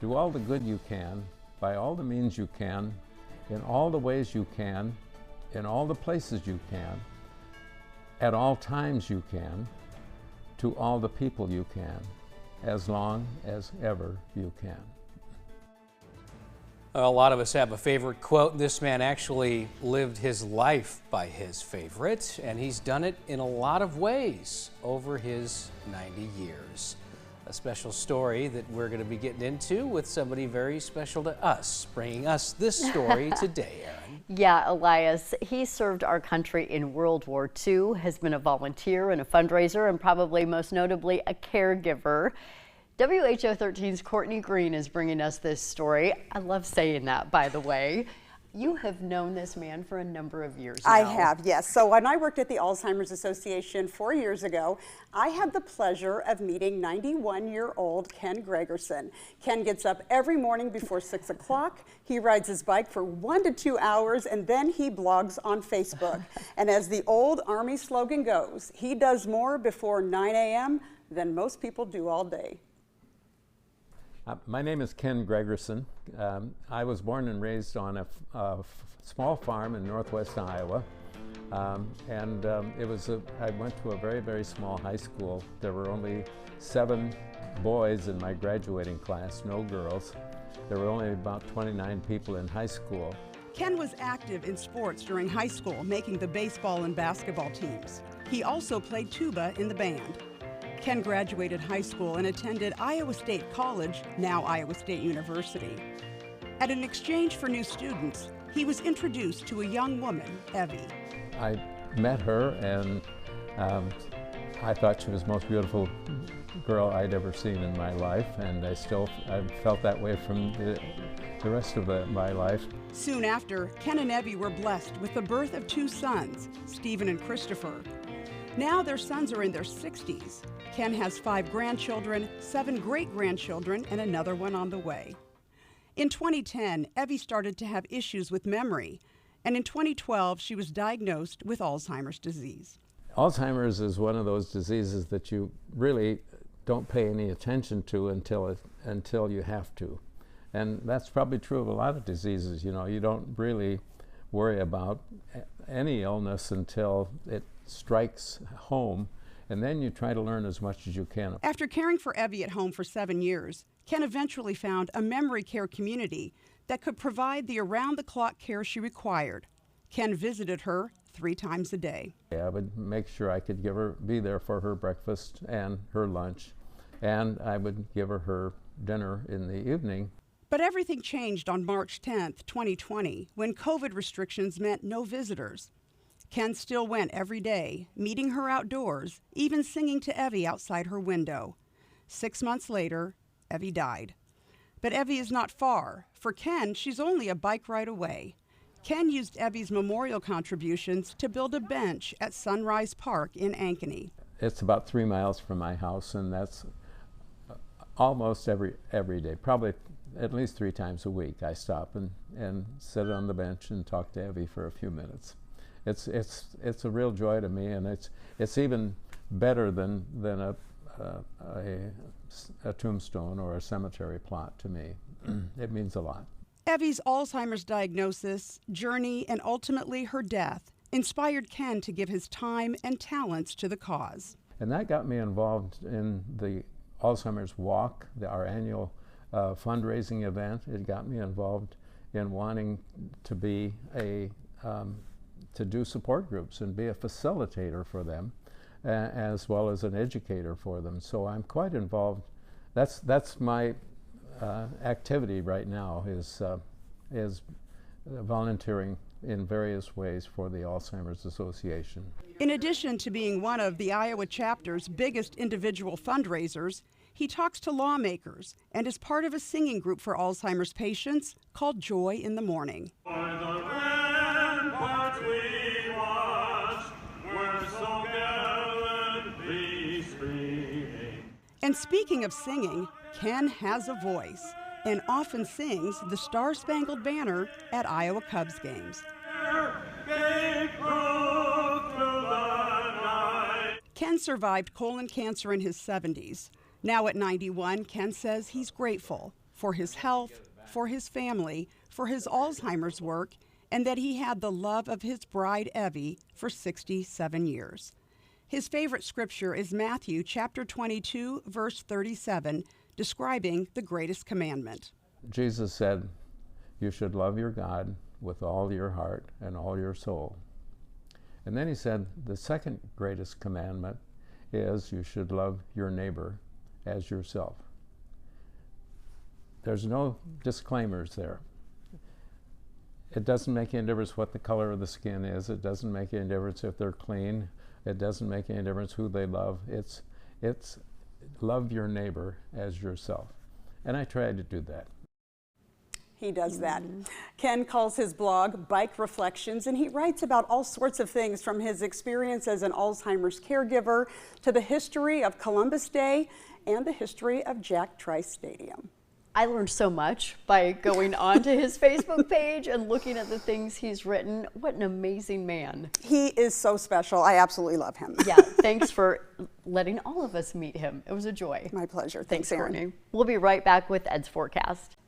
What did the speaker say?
Do all the good you can, by all the means you can, in all the ways you can, in all the places you can, at all times you can, to all the people you can, as long as ever you can. A lot of us have a favorite quote. This man actually lived his life by his favorite, and he's done it in a lot of ways over his 90 years. A special story that we're going to be getting into with somebody very special to us, bringing us this story today, Erin. Yeah, Elias, he served our country in World War II, has been a volunteer and a fundraiser, and probably most notably a caregiver. WHO 13's Courtney Greene is bringing us this story. I love saying that, by the way. You have known this man for a number of years now. I have, yes. So when I worked at the Alzheimer's Association 4 years ago, I had the pleasure of meeting 91-year-old Ken Gregerson. Ken gets up every morning before 6 o'clock. He rides his bike for 1 to 2 hours, and then he blogs on Facebook. And as the old Army slogan goes, he does more before 9 a.m. than most people do all day. My name is Ken Gregerson. I was born and raised on a small farm in northwest Iowa. I went to a very, very small high school. There were only 7 boys in my graduating class, no girls. There were only about 29 people in high school. Ken was active in sports during high school, making the baseball and basketball teams. He also played tuba in the band. Ken graduated high school and attended Iowa State College, now Iowa State University. At an exchange for new students, he was introduced to a young woman, Evie. I met her, and I thought she was the most beautiful girl I'd ever seen in my life, and I felt that way from the rest of my life. Soon after, Ken and Evie were blessed with the birth of 2 sons, Stephen and Christopher. Now their sons are in their 60s. Ken has 5 grandchildren, 7 great-grandchildren, and another one on the way. In 2010, Evie started to have issues with memory, and in 2012, she was diagnosed with Alzheimer's disease. Alzheimer's is one of those diseases that you really don't pay any attention to until you have to. And that's probably true of a lot of diseases. You know, you don't really worry about any illness until it strikes home, and then you try to learn as much as you can. After caring for Evie at home for 7 years, Ken eventually found a memory care community that could provide the around-the-clock care she required. Ken visited her 3 times a day. I would make sure I could be there for her breakfast and her lunch, and I would give her dinner in the evening. But everything changed on March 10th, 2020, when COVID restrictions meant no visitors. Ken still went every day, meeting her outdoors, even singing to Evie outside her window. 6 months later, Evie died. But Evie is not far. For Ken, she's only a bike ride away. Ken used Evie's memorial contributions to build a bench at Sunrise Park in Ankeny. It's about 3 miles from my house, and that's almost every day, probably at least 3 times a week. I stop and sit on the bench and talk to Evie for a few minutes. It's a real joy to me, and it's even better than a tombstone or a cemetery plot to me. It means a lot. Evie's Alzheimer's diagnosis, journey, and ultimately her death inspired Ken to give his time and talents to the cause. And that got me involved in the Alzheimer's Walk, our annual fundraising event. It got me involved in wanting to be to do support groups and be a facilitator for them, as well as an educator for them. So I'm quite involved. That's my activity right now, is volunteering in various ways for the Alzheimer's Association. In addition to being one of the Iowa chapter's biggest individual fundraisers, he talks to lawmakers and is part of a singing group for Alzheimer's patients called Joy in the Morning. And speaking of singing, Ken has a voice and often sings the Star-Spangled Banner at Iowa Cubs games. Ken survived colon cancer in his 70s. Now at 91, Ken says he's grateful for his health, for his family, for his Alzheimer's work, and that he had the love of his bride, Evie, for 67 years. His favorite scripture is Matthew chapter 22, verse 37, describing the greatest commandment. Jesus said, you should love your God with all your heart and all your soul. And then he said, the second greatest commandment is you should love your neighbor as yourself. There's no disclaimers there. It doesn't make any difference what the color of the skin is. It doesn't make any difference if they're clean. It doesn't make any difference who they love. It's love your neighbor as yourself. And I try to do that. He does that. Ken calls his blog Bike Reflections, and he writes about all sorts of things from his experience as an Alzheimer's caregiver to the history of Columbus Day and the history of Jack Trice Stadium. I learned so much by going onto his Facebook page and looking at the things he's written. What an amazing man. He is so special. I absolutely love him. Yeah, thanks for letting all of us meet him. It was a joy. My pleasure. Thanks, Erin. Courtney. We'll be right back with Ed's forecast.